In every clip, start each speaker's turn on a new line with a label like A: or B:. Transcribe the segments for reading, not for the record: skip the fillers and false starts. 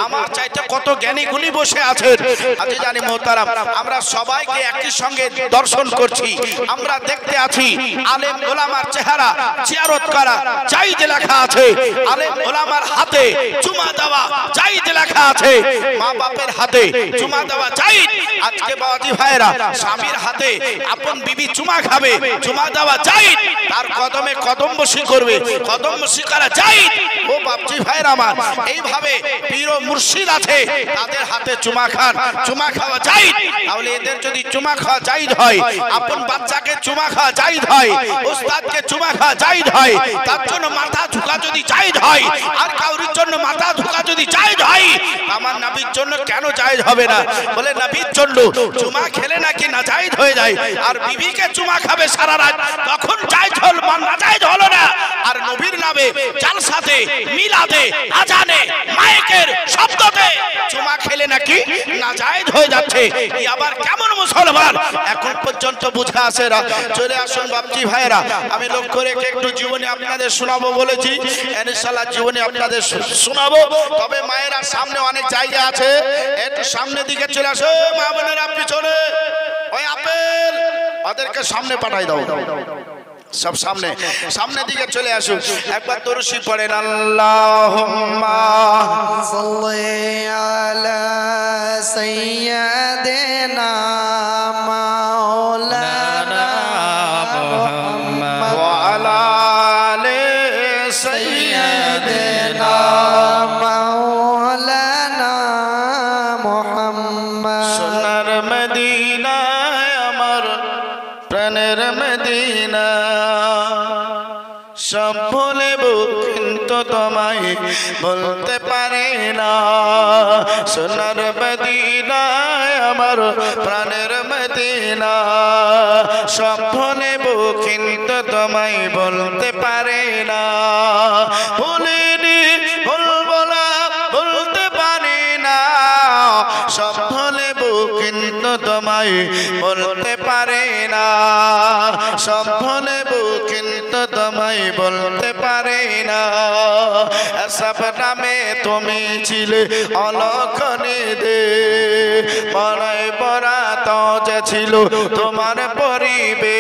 A: আমার চাইতে কত জ্ঞানী গুণী বসে আছেন। আজি জানি মোহতারাম, আমরা সবাইকে একই সঙ্গে দর্শন করছি, আমরা দেখতে আছি আলেম ওলামার চেহারা জিয়ারত করা জায়েজ লেখা আছে, আলেম ওলামার হাতে চুমা দেওয়া জায়েজ লেখা আছে, মা বাপের হাতে চুমা দেওয়া জায়েজ। আজকে বাবাজি ভাইরা স্বামীর হাতে আপন বিবি চুমা খাবে, চুমা দেওয়া জায়েজ, তার কদমে কদম বসি করবে, কদম বসি করা জায়েজ। ও বাপজি ভাইরা আমার, এইভাবে পীর ও মুর্শিদ আছে, তাদের হাতে চুমা খান, চুমা খাওয়া জায়েজ। তাহলে এদের যদি চুমা খাওয়া জায়েজ হয়, আপন বাচ্চাকে চুমা খাওয়া জায়েজ হয়, উস্তাদকে চুমা খাওয়া জায়েজ হয়, তার জন্য মাথা ঝুঁকা যদি জায়েজ হয়, আর কাউরির জন্য মাথা ঝুঁকা যদি জায়েজ হয়, আমার নবীর জন্য কেন জায়েজ হবে না? বলে নবীর জন্য চুমা খেলে নাকি না জায়েজ হয়ে যায়, আর বিবিকে চুমা খাবে সারা রাত, তখন জায়েজ হল না জায়েজ হলো না। আর নবীর নামে জালসাতে মিলাদে আজানে মাইকের শব্দতে চুমা খেলে নাকি না জায়েজ হয়ে যাচ্ছে। এই আবার কেমন মুসলমান এখন পর্যন্ত বুঝে আসে না? চলে আসুন বাপজি ভাইরা, আমি লক্ষ্য রেখে একটু জীবনে আপনাদের শোনাবো বলেছি, ইনশাআল্লাহ জীবনে আপনাদের শোনাবো। তবে মায়েরা সামনে অনেক জায়গা আছে, একটু সামনের দিকে চলে আসো মা বোনেরা, আপনি চলে ওই আপেল ওদেরকে সামনে পাঠাই দাও, সব সামনে সামনের দিকে চলে আসুন। একবার দরুদ পড়েন, আল্লাহুম্মা
B: সাল্লি আলা সাইয়্যিদিনা মাওলানা মুহাম্মদ
A: ওয়া আলা আলি
B: সাইয়্যিদিনা মাওলানা মুহাম্মদ।
A: সোনার মদিনা আমার প্রাণের মদিনা, সব ভুলেব কিন্তু তোমায় বলতে পারে না। সোনার মদিনা আমার প্রাণের মদিনা, সব ভুলেব কিন্তু তোমায় বলতে পারে না। ভুলিনি ভুলবো না বলতে পারি না, সব ভুলেব কিন্তু তোমায় বলতে পারে না, সব ভুলেব কিন্তু তোমায় বলতে পারে না। সব নামে তুমি ছিলে অলক্ষণে দে, মরাই বরা তো যে ছিল তোমার পরিবে।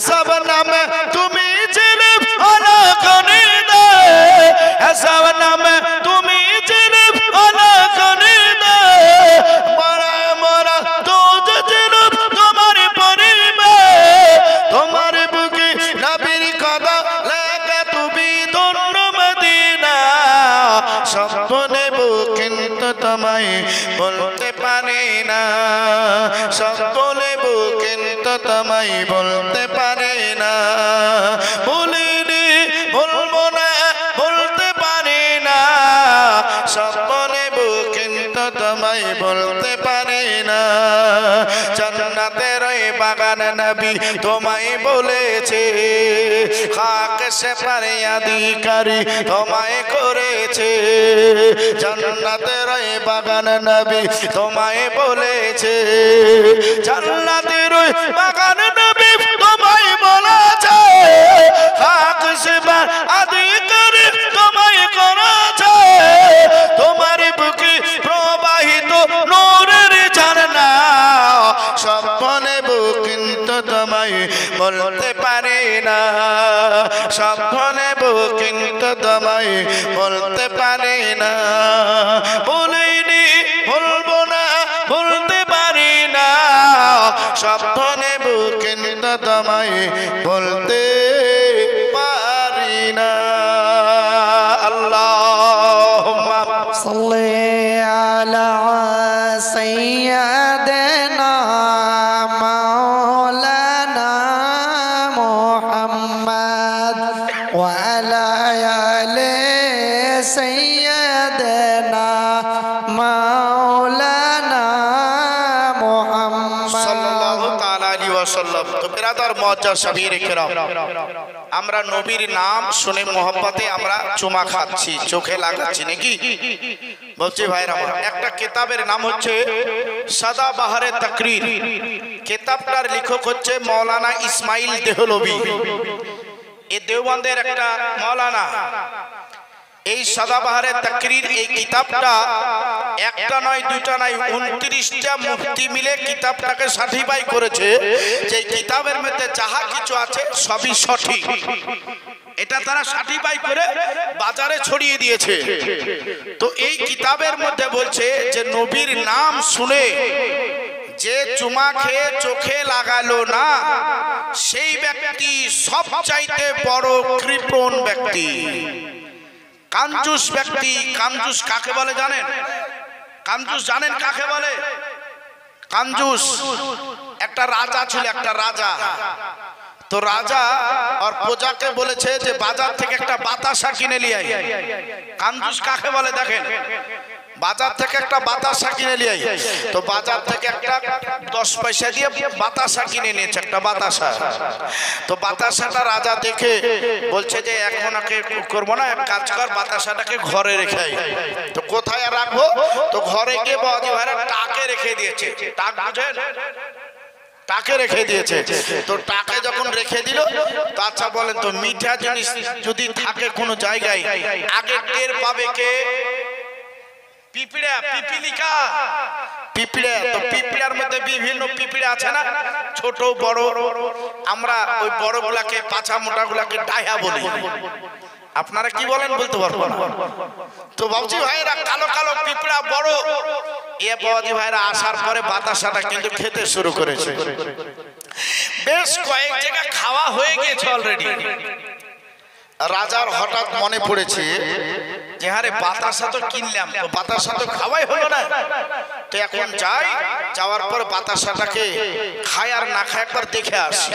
A: সব নামে তুমি ছিলে অলক্ষণে দে, সব নামে তুমি ছিলে অলক্ষণে দে, মরা মরা তো যে ছিল তোমার পরিবে। তোমার বুকে নবীর কথা লেখা তুমি ধন্য মদিনা, স্বপ্নে কিন্তু তোমায় বলতে পারে না, স্বপ্নে কিন্তু তোমায় বলতে পারে না। ভুলিনি ভুলবো না বলতে পারি না, স্বপ্নে কিন্তু তোমায় বলতে পারে না। জান্নাতের ওই বাগান নবী তোমায় বলেছে, খাক সে ফরিয়াদিকারী তোমায় করেছে। জান্নাতের ওই বাগান নবী তোমায় বলেছে, জান্নাতের ওই বাগান নবী তোমায় বলেছে, খাক সে ফরিয়াদিকারী তোমায় করেছে। তোমার বুকে প্রবাহিত নূরের ঝরনা, স্বপ্নে কিন্তু তোমায় বলতে পারে না, স্বপ্নে কিন্তু তোমায় বলতে পারে না। বলিনি ভুলবো না বলতে পারি না, স্বপ্নে কিন্তু তোমায় বলতে পারি না। আল্লাহুম্মা
B: সাল্লি আলা সাইয়্যিদিনা মাওলানা মুহাম্মদ ওয়া আলা আলি সাইয়্যিদিনা মাওলানা মুহাম্মদ
A: সাল্লাল্লাহু তাআলা আলাইহি ওয়াসাল্লাম। তো বিরাদার মুআজ্জাজ সাবিরে কিরাম, আমরা নবীর নাম শুনে মোহব্বতে আমরা চুমা খাচ্ছি, চোখে লাগাচ্ছি নাকি? বলছি ভাইরা আমার, একটা কিতাবের নাম হচ্ছে সাদা বাহারে তাকরীর, কিতাবটার লেখক হচ্ছে মাওলানা ইসমাইল দেহলভী। এই দেওবন্দের একটা মাওলানা, এই সদাবাহারে তাকরীর এই কিতাবটা একটা নয় দুইটা নয় 29টা মুফতি মিলে কিতাবটাকে সার্টিফাই করেছে যে কিতাবের মধ্যে যাহা কিছু আছে সবই সঠিক। এটা তারা সার্টিফাই করে বাজারে ছড়িয়ে দিয়েছে। তো এই কিতাবের মধ্যে বলছে যে নবীর নাম শুনে যে চুমা খেয়ে চোখে লাগালো না সেই ব্যক্তি সবচাইতে বড় কৃপণ ব্যক্তি, কাঞ্জুস ব্যক্তি। কাঞ্জুস কাকে বলে জানেন? কাঞ্জুস জানেন কাকে বলে? কাঞ্জুস একটা রাজা ছিল, একটা রাজা। তো রাজা আর প্রজাকে বলেছে যে বাজার থেকে একটা বাতাসা কিনে নিয়ে আয়। কাঞ্জুস কাকে বলে দেখেন? বাজার থেকে একটা বাতাসা কিনে নিয়ে আয়। তো বাজার থেকে একটা 10 পয়সা দিয়ে বাতাসা কিনে নিয়েছে, একটা বাতাসা। তো বাতাসাটা রাজা দেখে বলছে যে এখন ওকে করবো না, এক কাজ কর, বাতাসাটাকে ঘরে রেখে আয়। তো কোথায় রাখবো? তো ঘরে গিয়ে বাবাজি ভাইরা টাকে রেখে দিয়েছে। টাক বুঝেন? টাকে রেখে দিয়েছে। তো টাকে যখন রেখে দিল, তো আচ্ছা বলেন তো মিঠা জিনিস যদি থাকে কোনো জায়গায় আগে টের পাবে কে? পিঁপড়া, পিপিলিকা, পিঁপড়া। তো পিঁপড়ার মধ্যে বিভিন্ন পিঁপড়া আছে না, ছোট বড়। আমরা ওই বড় গুলাকে, পাছা মোটা গুলাকে ডাইয়া বলি। আপনারা কি বলেন বলতে পারবো না। তো বাবুজি ভাইরা কালো কালো পিঁপড়া বড়, এ বাবুজি ভাইরা আসার পরে বাতাসাটা কিন্তু খেতে শুরু করেছে। বেশ কয়েক জায়গা খাওয়া হয়ে গেছে অলরেডি। রাজার হঠাৎ মনে পড়েছে যে আরে বাতাসা তো কিনলাম, তো বাতাসা তো খাওয়াই হলো না। তো এখন যাই, যাওয়ার পর বাতাসাটাকে খায় আর না খায় একবার দেখে আসি।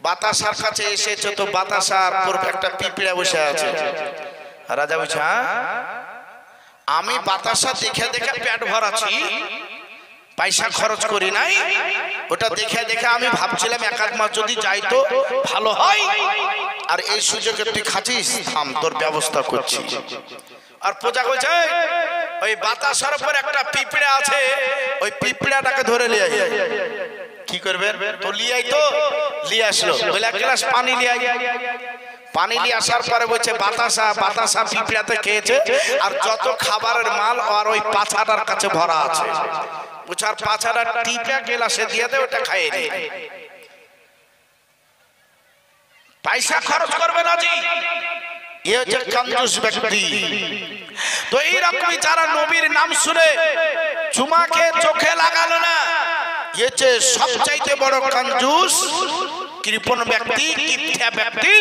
A: বাতাসার কাছে এসেছে, তো বাতাসার পর একটা পিঁপড়া বসে আছে। রাজা বলছে আমি বাতাসা দেখে দেখে পেট ভরাচ্ছি, পয়সা খরচ করি নাই। ওটা দেখে দেখে আমি ভাবছিলাম এক আধ মাস যদি যাই তো ভালো হয়, আর এই সুযোগে তুই খাচ্ছিস, থাম তোর ব্যবস্থা করছি। আর প্রজা কইছে ওই বাতাসার উপর একটা পিঁপড়া আছে, ওই পিঁপড়াটাকে ধরে নিয়ে আয়। কি করবে? তো লিয়াই, তো লিয়ে আসলো, বলে এক গ্লাস পানি লিয়াই। পানি নিয়ে আসার পরে বলছে বাতাসা, বাতাসা পিঁপড়াতে খেয়েছে আর যত খাবারের মাল আর ওই পাছাটার কাছে ভরা আছে। বুঝার পাছাটা টিপে গ্লাসে দিয়ে দে, ওটা খাইয়ে দে, পয়সা খরচ করবে না জি। এ হচ্ছে কঞ্জুস ব্যক্তি। তো এইরকমই যারা নবীর নাম শুনে চুমাকে চোখে লাগালো না, এ হচ্ছে সবচাইতে বড় কঞ্জুস, কৃপণ ব্যক্তি, কিপটা ব্যক্তি।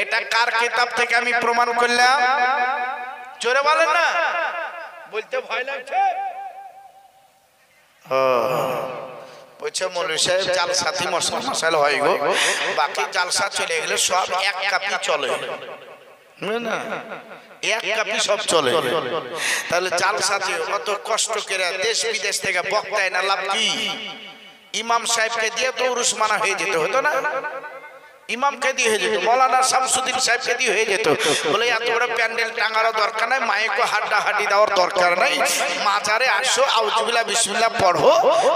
A: এটা কার কিতাব থেকে আমি প্রমাণ করলাম? জোরে বলেন না, বলতে ভয় লাগছে। বলছে মৌলভী সাহেব জালসাতি মশাল হয় গো, বাকি জালসা চলে গেলে সব এক কাপি চলে না, এক কাপি সব চলে। তাহলে জালসাতে অত কষ্ট করে দেশ বিদেশ থেকে বক্তায় না লাভ কি? ইমাম সাহেবকে দিয়ে তো উরুস মানা হয়ে যেত, হতো না? ইমামকে দিয়ে হয়ে যেত, মৌলানা শামসুদ্দিন সাহেবকে দিয়ে হয়ে যেত। বলে এত বড় প্যান্ডেল টাঙারও দরকার নাই, মাইকো হাড্ডা হাড্ডি দেওয়ার দরকার নাই, মাজারে আসো, আউযুবিল্লাহ বিসমিল্লাহ পড়ো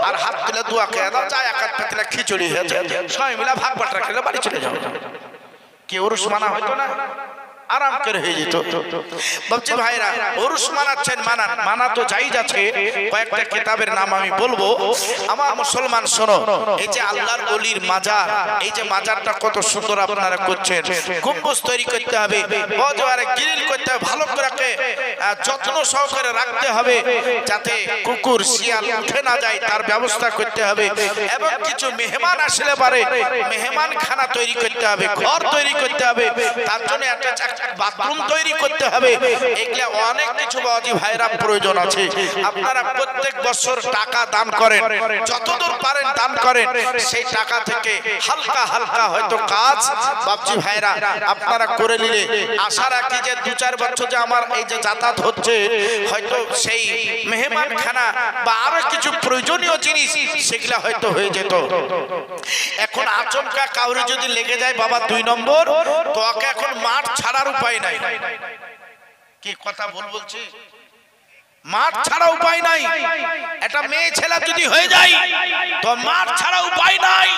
A: আর হাত তুলে দোয়া খেয়ে দাও, চা এক হাত পাতলা খিচুড়ি হয়েছে, সবাই মিলে ভাগ বাটরা খেলে বাড়ি চলে যাও। কি উরুস মানা হতো না? আরাম করে হয়ে যেত। বাবজি ভাইরা উরুস মানাচ্ছেন, মানান, মানা তো জায়েজ আছে। কয়েকটা কিতাবের নাম আমি বলবো। আমার মুসলমান শোনো, এই যে আল্লাহর ওলির মাজার, এই যে মাজারটা কত সুন্দর আপনারা করছেন। গম্বুজ তৈরি করতে হবে, বজওয়ারে গ্রিল করতে হবে, ভালো করে যত্ন সহকারে রাখতে হবে যাতে কুকুর শিয়াল উঠে না যায়, তার ব্যবস্থা করতে হবে। এবং কিছু মেহমান আসলে পারে মেহমান খানা তৈরি করতে হবে, ঘর তৈরি করতে হবে, তার জন্য একটা বাথরুম তৈরি করতে হবে। এগুলা অনেক কিছু বাবাজি ভাইরা প্রয়োজন আছে। আপনারা প্রত্যেক বছর টাকা দান করেন, যতদূর পারেন দান করেন। সেই টাকা থেকে হালকা হালকা হয়তো কাজ বাবাজি ভাইরা আপনারা করে নিলে আশা রাখি যে 2-4 বছর যে আমার এই যে যাতায়াত হচ্ছে, হয়তো সেই মেহমান খানা বা আরো কিছু প্রয়োজনীয় জিনিস সেগুলা হয়তো হয়ে যেত। এখন আচমকা কাউরি যদি লেগে যায় বাবা 2 নম্বর, তো ওকে এখন মাঠ ছাড়ার উপায় নাই। কি কথা ভুল বলছি? মাঠ ছাড়া উপায় নাই। একটা মেয়ে ছেলে যদি হয়ে যায় তো মাঠ ছাড়া উপায় নাই।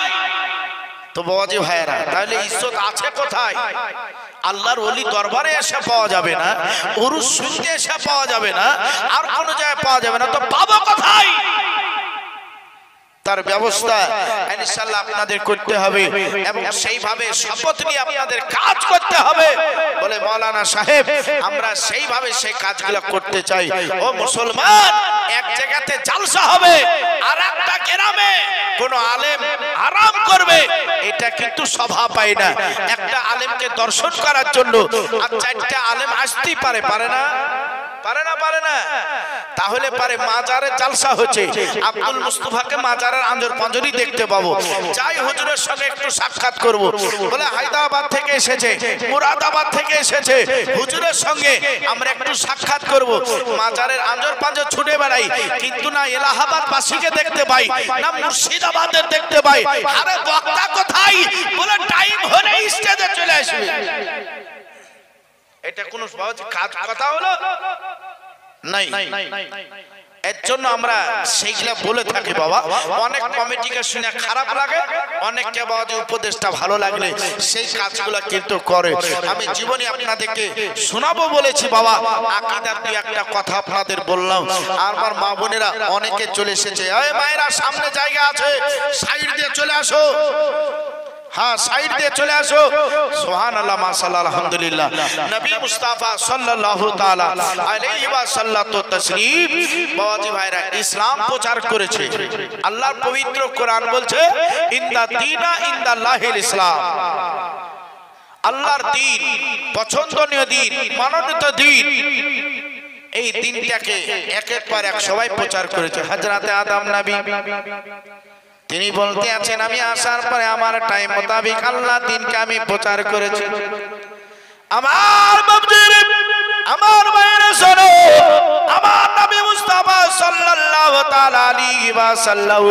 A: তো বাবাজি ভাইয়েরা, তাহলে ইজ্জত আছে কোথায়? আল্লাহর ওলি দরবারে এসে পাওয়া যাবে না, উরুস শুনতে এসে পাওয়া যাবে না, আর কোনো জায়গায় পাওয়া যাবে না, তো পাবো কোথায়? তার ব্যবস্থা ইনশাআল্লাহ আপনাদের করতে হবে এবং সেইভাবে শপথ নিয়ে আপনাদের কাজ করতে হবে বলে মাওলানা সাহেব আমরা সেইভাবে সেই কাজগুলো করতে চাই। ও মুসলমান, এক জায়গাতে জালসা হবে আর একটা গ্রামে কোন আলেম আরাম করবে, এটা কিন্তু সভা পায় না। একটা আলেমকে দর্শন করার জন্য আর চারটা আলেম আসতেই পারে, পারে না? পারে না। তাহলে পারে মাজারে জালসা হচ্ছে, আব্দুল মুস্তাফাকে মাজারের আঞ্জর পাঞ্জরি দেখতে পাবো, যাই হুজুরের সঙ্গে একটু সাক্ষাৎ করব। বলে হায়দ্রাবাদ থেকে এসেছে, মুরাদাবাদ থেকে এসেছে, হুজুরের সঙ্গে আমরা একটু সাক্ষাৎ করব। মাজারের আঞ্জর পাঞ্জর ছুটে বেড়াই, কিন্তু না এলাহাবাদ বাসীকে দেখতে পাই, না মুর্শিদাবাদের দেখতে পাই। আরে বক্তা কোথায়? বলে টাইম হলে স্টেজে চলে আসবে। এটা কোন কাজ কথা হলো? নাই। এর জন্য আমরা সেইগুলা বলে থাকি বাবা। অনেক কমিটিকে শুনে খারাপ লাগে, অনেককে বাবা যে উপদেশটা ভালো লাগলে সেই কাজগুলো কিন্তু করে। আমি জীবনে আপনাদেরকে শোনাবো বলেছি বাবা, আকীদার দুই একটা কথা আপনাদের বললাম। আর আমার মা বোনেরা অনেকে চলে এসেছে, এই মায়েরা সামনে জায়গা আছে, সাইড দিয়ে চলে আসো। হ্যাঁ, সাইড দিয়ে চলে আসো। সুবহানাল্লাহ, মাশাআল্লাহ, আলহামদুলিল্লাহ। নবী মুস্তাফা সাল্লাল্লাহু তাআলা আলাইহি ওয়া সাল্লাতু তাসলিম বাবাজি ভাইরা ইসলাম প্রচার করেছে। আল্লাহর পবিত্র কোরআন বলছে ইন্দা দীনা ইনদাল্লাহিল ইসলাম। আল্লাহর দ্বীন, পছন্দনীয় দ্বীন, মনোনীত দ্বীন, এই দ্বীনটাকে একের পর এক সবাই প্রচার করেছে। হযরতে আদম নবী তিনি বলতে আছেন, আমি আসার পরে আমার টাইম মোতাবেক আল্লাহ দ্বীনকে আমি প্রচার করেছি। আমার বাপজির, আমার মায়ের শোনো, আমার নবী মুস্তাফা সাল্লাল্লাহু তাআলা আলাইহি ওয়া সাল্লাম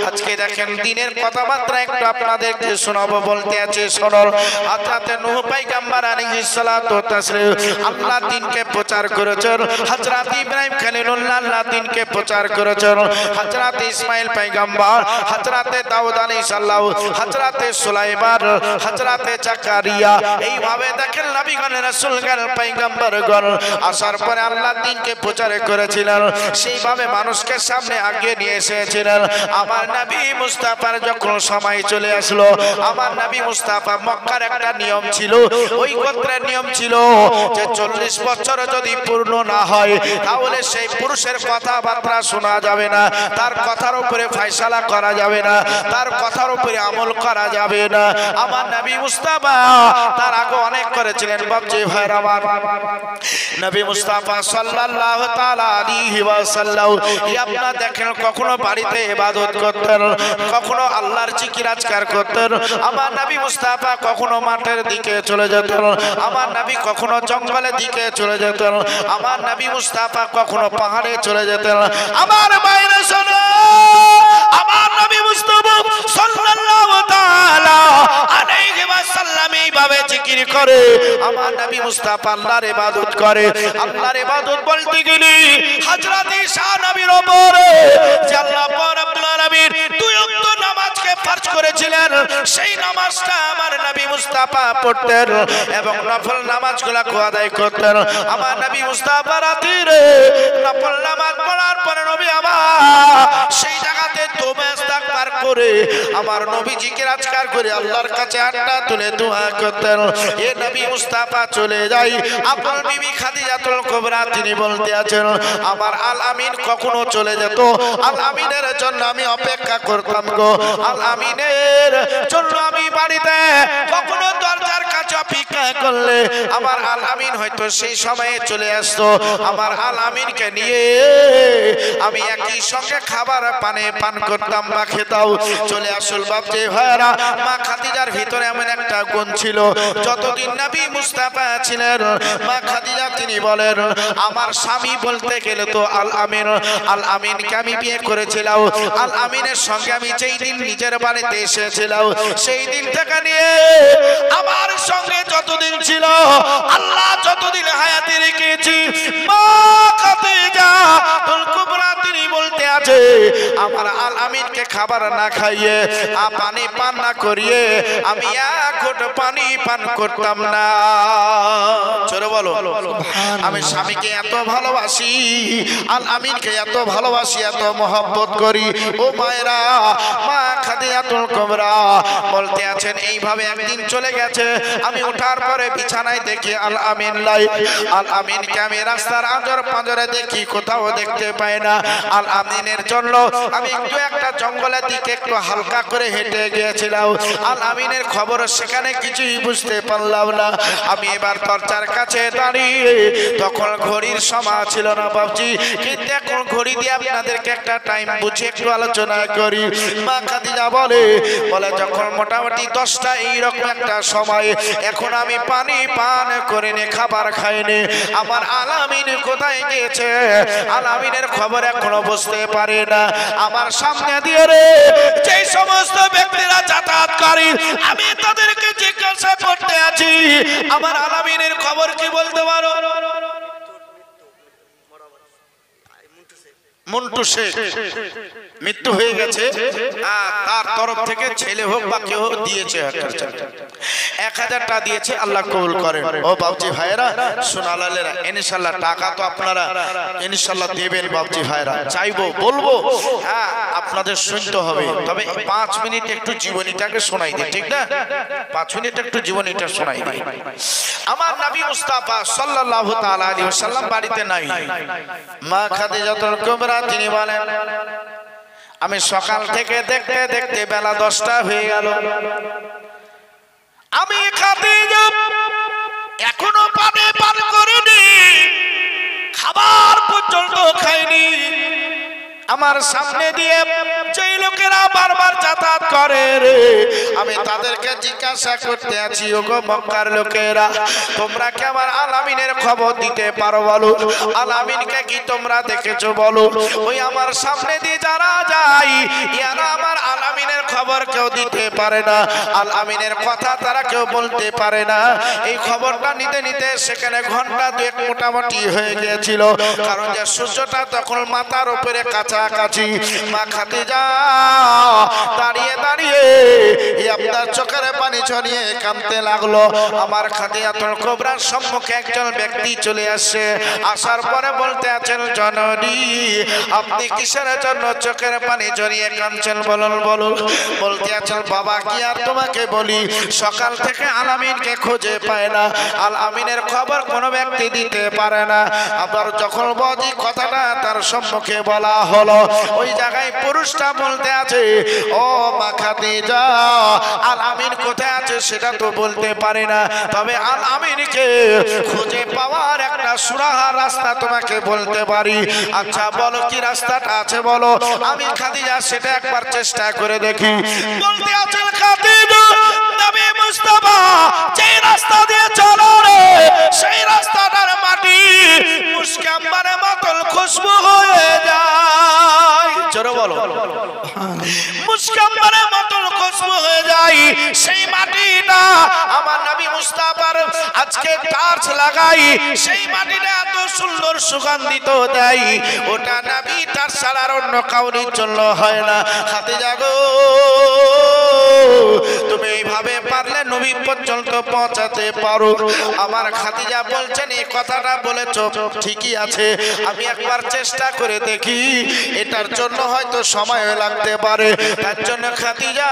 A: আজকে দেখেন দ্বীনের কথাবার্তা একটু আপনাদেরকে শোনাবো বলতে আছে। শুনুন, হযরত নূহ পয়গম্বর আলাইহিস সালাতু ওয়াস তাসলিম আল্লাহ দ্বীনকে প্রচার করেছেন। হযরত ইব্রাহিম খলিলুল্লাহ আল্লাহ দ্বীনকে প্রচার করেছেন। হযরত ইসমাঈল পয়গম্বর, হযরত দাউদ আলাইহিস সালাম, হযরত সুলাইমান, হযরত জাকারিয়া, এইভাবে দেখেন নবীগণ, রাসূলগণ, পয়গম্বরগণ আসার পরে আল্লাহ দ্বীনকে প্রচার করেছিলেন। সেইভাবে মানুষকে সামনে আগিয়ে নিয়ে এসেছিলেন। আমার নবী মুস্তাফার যখন সময় চলে আসলো, আমার নবী মুস্তাফা মক্কার একটা নিয়ম ছিল, ওই গোত্রের নিয়ম ছিল যে 40 বছর যদি পূর্ণ না হয় তাহলে সেই পুরুষের কথাবার্তা শোনা যাবে না, তার কথার উপরে ফয়সালা করা যাবে না, তার কথার উপরে আমল করা যাবে না। আমার নবী মুস্তাফা তার আগে অনেক করেছিলেন। বাপজি ভাইরা আমার, নবী মুস্তাফা সাল্লাল্লাহু তাআলা আলাইহি ওয়া সাল্লাম আপনারা দেখেন কখনো বাড়িতে ইবাদত করতেন, কখনো আল্লাহর জিকির আজকার করতেন। আমার নবী মুস্তাফা কখনো মাঠের দিকে চলে যেতেন, আমার নবী কখনো জঙ্গলের দিকে চলে যেতেন, আমার নবী মুস্তাফা কখনো পাহাড়ে চলে যেতেন। আমার মায়েরা শোনো, আমার নবী মুস্তাফা সাল্লাল্লাহু তাআলা আলাইহি ওয়া সাল্লাম এইভাবে জিকির করে, আমার নবী মুস্তাফা আল্লাহর ইবাদত করে। আল্লাহর ইবাদত বলতে গেলে হযরত ঈসা নবীর উপরে যে আল্লাহ পাক রব্বুল আলামিন দুই ওয়াক্ত নামাজকে ফরজ করেছিলেন, সেই নামাজটা আমার নবী মুস্তাফা পড়তেন এবং নফল নামাজগুলোকে আদায় করতেন। আমার নবী মুস্তাফা রাতের নফল নামাজ পড়ার পরে নবী আমার সেই জায়গাতে দমে ইস্তিগফার করে আমার নবী জিকির আজকার করে আল্লাহর কাছে হাতটা তুলে দোয়া করতেন। এ নবী মুস্তাফা চলে যায়, আপনার বিবি খাদিজাতুল কুবরা তিনি বলতে আছেন, আমার আল আমিন কখনো চলে যেত, আল আমিনের জন্য আমি অপেক্ষা করতাম গো, আল আমিনের জন্য আমি বাড়িতে কখনো দরজার কাছে অপেক্ষা করলে আমার আল আমিন হয়তো সেই সময়ে চলে আসতো। আমার আল আমিনকে নিয়ে আমি একই সঙ্গে খাবার পানে পান করতাম বা খেতাম। চলে আসল বাপজি ভাইরা, মা খাদিজার ভিতরে এমন একটা গুণ ছিল, যতদিন নবী মুস্তাফা ছিলেন মা খাদিজা তিনি বলেন, আমার স্বামী বলতে গেলে তো আল আমিন, আল আমিনকে আমি বিয়ে করেছিলাম। আল আমিনের সঙ্গে আমি যেই দিন নিজের বাড়িতে এসেছিলাম সেই দিন থেকে নিয়ে আমার সঙ্গে যতদিন ছিল, আল্লাহ যতদিন হায়াতে রেখেছি, মা খাদিজা তুল কুবরা তিনি বলতে আছে, আমার আল আমিনকে খাবার না খাইয়ে পানি পান না করিয়ে আমি এক ঘট পানি পান করতাম না। চলো বলো, আমি স্বামীকে এত ভালোবাসি, আল আমিনকে এত ভালোবাসি, এত মহব্বত করি। ও মায়েরা, মা খাদিজাতুল কুবরা বলতে আছেন এইভাবে একদিন চলে গেছে। আমি ওঠার পরে বিছানায় দেখি আল আমিন লাই। আল আমিনকে আমি রাস্তার আঁজর পাঁজরে দেখি, কোথাও দেখতে পাই না। আল আমিনের জন্য আমি একটু একটা জঙ্গলের দিকে একটু হালকা করে হেঁটে গিয়েছিলাম। আল আমিনের খবর সেখানে কিছুই বুঝতে পারলাম না। আমি এবার দরজার কাছে দাঁড়িয়ে, তখন ঘড়ির সময় ছিল না বাবজি, কিন্তু এখন ঘড়ি দিয়ে আপনাদেরকে একটা টাইম বুঝে একটু আলোচনা করি। মা খাদিজা বলে যখন মোটামুটি 10টা এইরকম একটা সময়, এখন আমি পানি পান করিনি, খাবার খাইনি। আমার আল আমিন কোথায় গিয়েছে? আল আমিনের খবর এখনো বুঝতে পারি না। আমার সামনে দিয়ে রে যে সমস্ত ব্যক্তিরা যাতায়াত করে, আমি তাদেরকে জিজ্ঞাসা করতে আছি, আমার আল আমিনের খবর কি বলতে পারো? মন্টু শেখ মৃত্যু হয়ে গেছে, তার তরফ থেকে ছেলে হোক বা কেউ দিয়েছে 1000 টাকা দিয়েছে, আল্লাহ কবুল করেন। ও বাবজি ভাইরা, সোনালালেরা, ইনশাআল্লাহ টাকা তো আপনারা ইনশাআল্লাহ দেবেন বাবজি ভাইরা, চাইবো বলবো, হ্যাঁ আপনাদের শুনতে হবে। তবে 5 মিনিট একটু জীবনীটাকে শোনাই দিই, ঠিক না? 5 মিনিট একটু জীবনীটা শোনাই দিই। আমার নবী মুস্তাফা সাল্লাল্লাহু তাআলা আলাইহি ওয়াসাল্লাম বাড়িতে নাই। মা খাদিজাতুল কুবরা তিনি বলেন, আমি সকাল থেকে দেখতে দেখতে বেলা 10টা হয়ে গেল। আমি খাদিজা এখনো পানি পান করিনি, খাবার পর্যন্ত খাইনি। আমার সামনে দিয়ে যেই লোকেরা বারবার যাতায়াত করে রে, আমি তাদেরকে জিজ্ঞাসা করতে আছি, ওগো মক্কার লোকেরা, তোমরা কি আমার আল আমিনের খবর দিতে পারো? বলো, আল আমিনকে কি তোমরা দেখেছো? বলো। ওই আমার সামনে দিয়ে যারা যায়, ইয়ারা আমার আল আমিনের খবর কেউ দিতে পারে না, আল আমিনের কথা তারা কেউ বলতে পারে না। এই খবরটা নিতে নিতে সেখানে ঘন্টা 2 মোটামুটি হয়ে গিয়েছিল, কারণ যে সূর্যটা তখন মাথার উপরে কাছাকাছি। মা খাদিজা দাঁড়িয়ে দাঁড়িয়ে আপনার চোখের পানি ছড়িয়ে কাঁদতে লাগলো। আমার খাদিজাতুল কুবরার সম্মুখে একজন ব্যক্তি চলে আসছে, আসার পরে বলতে আছেন, জননী আপনি কিসের জন্য চোখের পানি ঝরিয়ে কাঁদছেন? বলুন বলুন। বলতে আছেন, বাবা কি আর তোমাকে বলি, সকাল থেকে আল আমিনকে খুঁজে পায় না, আল আমিনের খবর কোনো ব্যক্তি দিতে পারে না। আবার যখন বদি কথাটা তার সম্মুখে বলা হলো, ওই জায়গায় পুরুষটা বলতে আছে, ও মা খাদিজা আল আমিন কোথায় আছে সেটা তো বলতে পারি না, তবে আল আমিনকে খুঁজে পাওয়ার একটা সুরাহা রাস্তা তোমাকে বলতে পারি। আচ্ছা বলো কি রাস্তাটা আছে বলো, আমি খাদিজা সেটা একবার চেষ্টা করে দেখি। বলতে আছেন, খাদিজা নবী মুস্তাফা যে রাস্তা দিয়ে চলো রে, সেই রাস্তাটার মাটি মুশক আম্বারের মতন খুশবু হয়ে যায়। জোরে বলো, মুশক আম্বারের মতন খুশবু হয়ে যায়। সেই মাটিটা আমার নবী মুস্তাফার আজকে টার্চ লাগাই, সেই মাটিটা এত সুন্দর সুগন্ধিত দেয়, ওটা নবী তার ছাড়া অন্য কাউরির জন্য হয় না। খাদিজা গো, তুমি এইভাবে পারলে নবী পর্যন্ত পৌঁছাতে পারো। আমার খাদিজা বলছেন, এই কথাটা বলেছো ঠিকই আছে, আমি একবার চেষ্টা করে দেখি, এটার জন্য হয়তো সময় লাগতে পারে। তার জন্য খাদিজা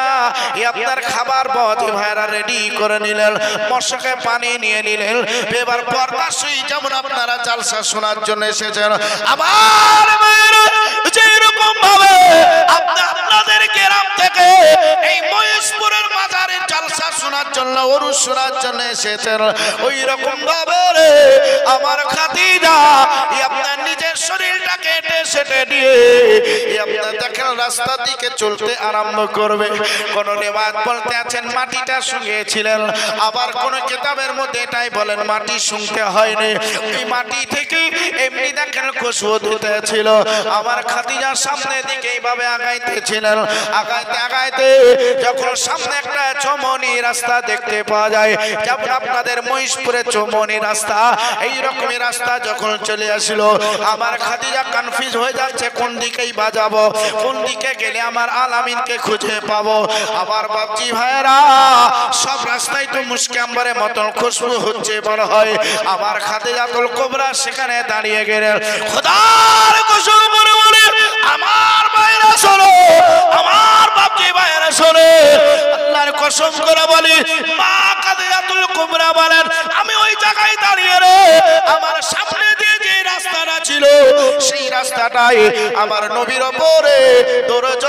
A: আপনার খাবার বদি ভাইরা রেডি করে নিলেন, মশকে পানি নিয়ে নিলেন। এবার পর্দা শুই যেমন আপনারা জালসা শোনার জন্য এসেছেন, আবার যেরকম ভাবে আপনাদের গ্রাম থেকে এই মহেশপুরের বাজারে জালসা শোনার জন্য, ওরস শোনার জন্য এসেছেন, ওই রকম ভাবে আমার খাদিজা আপনার নিজের শরীরটাকে হেঁটে সেটে দিয়ে আপনার দেখেন রাস্তা দিকে চলতে আরম্ভ করবে। কোন রেওয়ায়াত বলতে আছেন মাটিটা শুকিয়েছিলেন, আবার কোন কিতাবের মধ্যে এটাই বলেন মাটি শুনতে হয়নি, এই মাটি থেকে এমনি দেখেন খুশবু দিতেছিল। আমার খাদিজার সামনে দিকে এইভাবে আগাইতেছিলেন, আগাইতে আগাইতে যখন সামনে একটা চমনি রাস্তা দেখতে পাওয়া যায়, যেমন আপনাদের মহেশপুরের চমনি রাস্তা, এইরকমই রাস্তা যখন চলে আসলো, আমার খাদিজা কনফিউজ হয়ে যাচ্ছে কোন দিকে দিকেই বাজাবো, কোন দিকে গেলে আমার আলামিনকে খুঁজে পাবো। আমার বাপজি ভাইরা সব রাস্তায় তো মুশকে আম্বরের মতন খুশবু হচ্ছে বড় হয়। আমার খাদিজাতুল কুবরা সেখানে দাঁড়িয়ে গেলেন। খোদার কসম করে বলে আমার ভাইরা শোনো, আমার বাপজি ভাইরা শোনো, আল্লাহর কসম করে বলি মা খাদিজাতুল কুবরা বলেন আমি ওই জায়গায় দাঁড়িয়ে রে, আমার সামনে দিয়ে যে রাস্তাটা ছিল সেই রাস্তাটাই আমার নবীর ওপরে দরুদ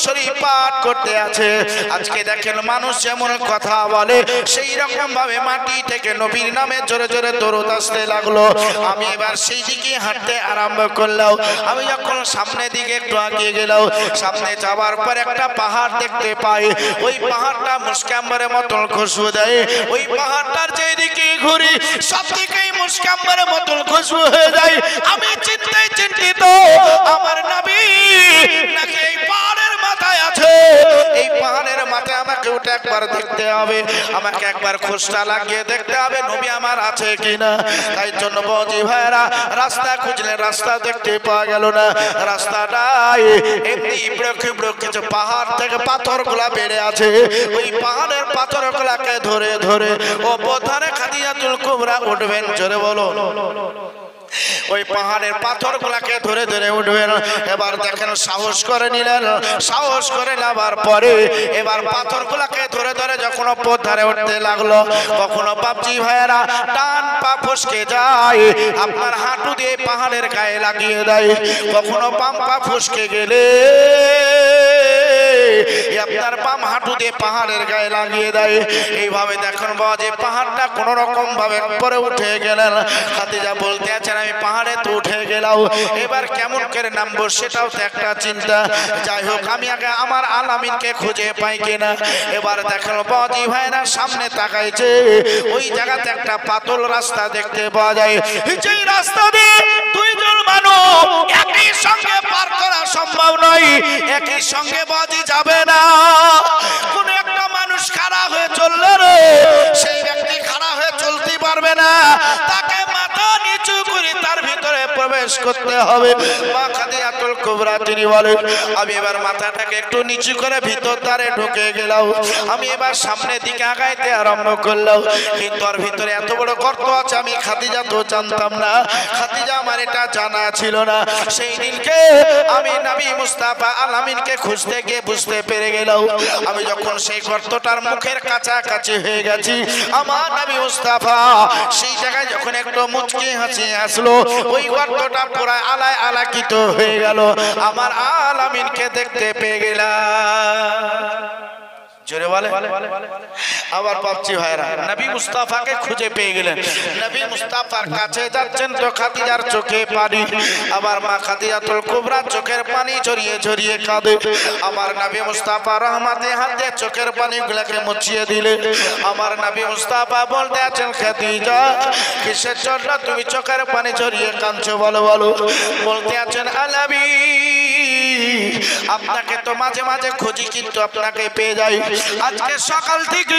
A: শরীফ পাঠ করতে আছে। আজকে দেখেন মানুষ যেমন কথা বলে সেই রকম ভাবে মাটি থেকে নবীর নামে জোরে জোরে দরুদ আসতে লাগলো। আমি এবার সেই দিকে হাঁটতে আরম্ভ করলাম। আমি যখন সামনের দিকে একটু এগিয়ে গেলাম, সামনে যাওয়ার পর একটা পাহাড় দেখতে পাই। ওই পাহাড়টা মুশকে আম্বরের মতন খুশবু দেয়। ওই পাহাড়টার যেদিকে ঘুরি সব দিকেই মুশকে আম্বরের মতন খুশবু হয়ে যায়। আমি চিন্তিত আমার নবী নাকি এই পাহাড়ের মাথায় আছে। এই পাহাড়ের মাথায় আমাকে উঠে একবার দেখতে হবে, আমাকে একবার খোঁজটা লাগিয়ে দেখতে হবে নবী আমার আছে কিনা। তাই জন্য বাবাজি ভাইরা রাস্তা খুঁজলে রাস্তা দেখতে পাওয়া গেল না। রাস্তাটাই এমনি ইবড়ো কিছু পাহাড় থেকে পাথরগুলা বেড়ে আছে। ওই পাহাড়ের পাথরগুলাকে ধরে ধরে ও বোধারে খাদিজাতুল কুবরা উঠবেন, জোরে বলো। ওই পাহাড়ের পাথরগুলাকে ধরে ধরে উঠবেন। এবার দেখেন সাহস করে নিলেন, সাহস করে নেবার পরে এবার পাথরগুলাকে ধরে ধরে যখন উপর ধারে উঠতে লাগলো, কখনো বাপজি ভাইয়েরা ডান পা ফসকে যায়, আপনার হাঁটু দিয়ে পাহাড়ের গায়ে লাগিয়ে দেয়। কখনো বাম পা ফসকে গেলে আপনার বাম হাঁটু দিয়ে পাহাড়ের গায়ে লাগিয়ে দেয়। এইভাবে দেখুন বাবা যে পাহাড়টা কোন রকম ভাবে পরে উঠে গেলেন। খাদিজা বলতে আছেন আমি পাহাড়ে তো উঠে গেলাম, এবার কেমন করে নামবো সেটাও তো একটা চিন্তা। যাই হোক আমি আগে আমার আলামিনকে খুঁজে পাই কিনা। এবার দেখেন বাবাজি ভাইরা সামনে তাকাইছে, ওই জায়গাতে একটা পাতল রাস্তা দেখতে পাওয়া যায়। যেই রাস্তা দিয়ে দুইজন মানুষ একই সঙ্গে পার করা সম্ভব নয়, একই সঙ্গে বাজি যাবে না। কোন একটা মানুষ খাড়া হয়ে চললে রে সেই ব্যক্তি খাড়া হয়ে চলতে পারবে না, তাকে মাথা নিচু করে তার ভিতরে প্রবেশ করতে হবে। মা খাদিজাতুল কুবরা তিনি বলেন আমি এবার মাথাটাকে একটু নিচু করে ভিতর দ্বারে ঢুকে গেলাম। আমি এবার সামনের দিকে আগাইতে আরম্ভ করলাম, কিন্তু আর ভিতরে এত বড় গর্ত আছে আমি খাদিজা তো জানতাম না, খাদিজা আমার এটা জানা ছিল না। সেই দিনকে আমি নবী মুস্তাফা আলামিনকে খুঁজতে গিয়ে বুঝতে পেরে গেলাম। আমি যখন সেই গর্তটার মুখের কাছাকাছি হয়ে গেছি, আমার নবী মুস্তাফা সেই জায়গায় যখন একটু মুচকি হাসি আসলো, ওই গর্তটা পুরো আলায় আলাকিত হয়ে গেল। আমার আলামিনকে দেখতে পেয়ে গেলাম। জোরে বলে আবার বাপজি ভাইরা নবী মুস্তাফাকে খুঁজে পেয়ে গেলেন। নবী মুস্তাফার কাছে যাচ্ছেন তো খাদিজার চোখে পানি, আবার মা খাদিজাতুল কুবরা চোখের পানি ঝরিয়ে ঝরিয়ে কাঁদে। আমার নবী মুস্তাফা রহমতে হাত দিয়ে চোখের পানিগুলোকে মুছিয়ে দিলে। আমার নবী মুস্তাফা বলতে আছেন খাদিজা কিসের জন্য তুমি চোখের পানি ঝরিয়ে কাঁদছো বলো বলো। বলতে আছেন আলাবি আপনাকে তো মাঝে মাঝে খুঁজি কিন্তু আপনাকে পেয়ে যাই। আজকে সকাল থেকে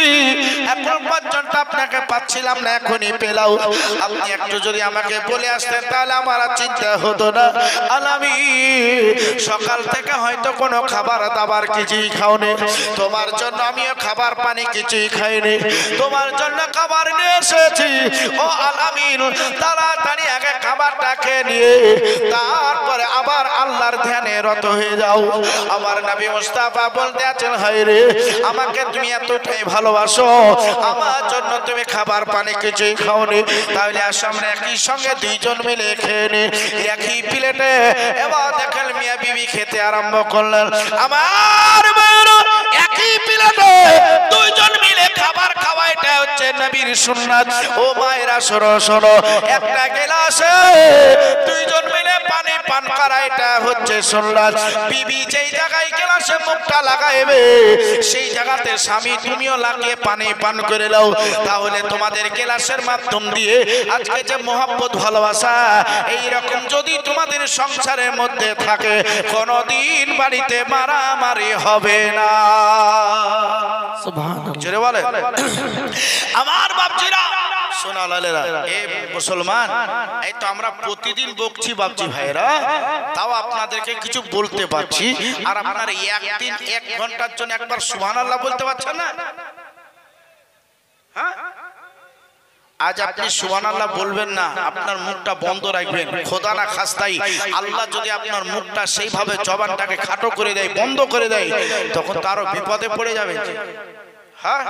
A: এখন পর্যন্ত আপনাকে পাচ্ছিলাম না, এখনই পেলাম। আপনি একটু যদি আমাকে বলে আসতেন তাহলে আমার চিন্তা হতো না। আলামি সকাল থেকে হয়তো কোনো খাবার দাবার কিছুই খাওনি, তোমার জন্য আমিও খাবার পানি কিছুই খাইনি, তোমার জন্য খাবার নিয়ে এসেছি। ও আলামিন তাড়াতাড়ি আগে খাবারটা খেয়ে নিয়ে তারপরে আবার আল্লাহর ধ্যানে রত হয়ে যাও। আমার নবী মুস্তাফা বলতে আছেন হায় রে আমাকে তুমি এতটাই ভালোবাসো, আমার জন্য তুমি খাবার পানি কিছুই খাওনি, তাহলে আসো আমরা একই সঙ্গে দুইজন মিলে খেয়ে নি একই প্লেটে। এবার দেখেন মিয়া বিবি খেতে আরম্ভ করলেন। আমার একই প্লেটে দুইজন মিলে খাবার খাওয়া এটা হচ্ছে নবীর সুন্নাত। ও মায়েরা শোনো শোনো, একটা গ্লাসে দুইজন মিলে পানি পান করা এটা হচ্ছে সুন্নাত। বিবি যেই জায়গায় গ্লাসে মুখটা লাগাইবে সেই জায়গাতে স্বামী তুমিও লাগিয়ে পানি পান করে নাও, তাহলে তোমাদের গ্লাসের মাধ্যম দিয়ে আজকে যে মহব্বত ভালোবাসা এই রকম যদি তোমাদের সংসারের মধ্যে থাকে কোনদিন বাড়িতে মারামারি হবে না। সুবহানাল্লাহ জোরে বলে। আমার বাপজিরা শোনা লালেরা, এ মুসলমান, এই তো আমরা প্রতিদিন বকছি বাপজি ভাইরা, তাও আপনাদেরকে কিছু বলতে পারছি। আর আপনার একদিন 1 ঘন্টার জন্য একবার সুবহানাল্লাহ বলতে পারছেন না? হ্যাঁ, আজ আপনি সুবহানাল্লাহ বলবেন না, আপনার মুখটা বন্ধ রাখবেন। খোদা না খাস্তাই আল্লাহ যদি আপনার মুখটা সেইভাবে জবানটাকে খাটো করে দেয়, বন্ধ করে দেয়, তখন তো আরো বিপদে পড়ে যাবে। হ্যাঁ,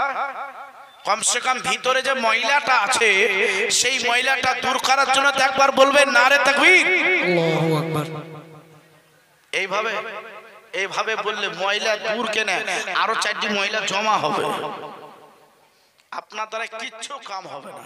A: কমসে কম ভিতরে যে ময়লাটা আছে সেই ময়লাটা দূর করার জন্য তো একবার বলবেন নারে তাকবীর।
B: আল্লাহু আকবার।
A: এইভাবে বললে ময়লা দূর কেনে আরো 4টি ময়লা জমা হবে, আপনার দ্বারা কিচ্ছু কাম হবে না।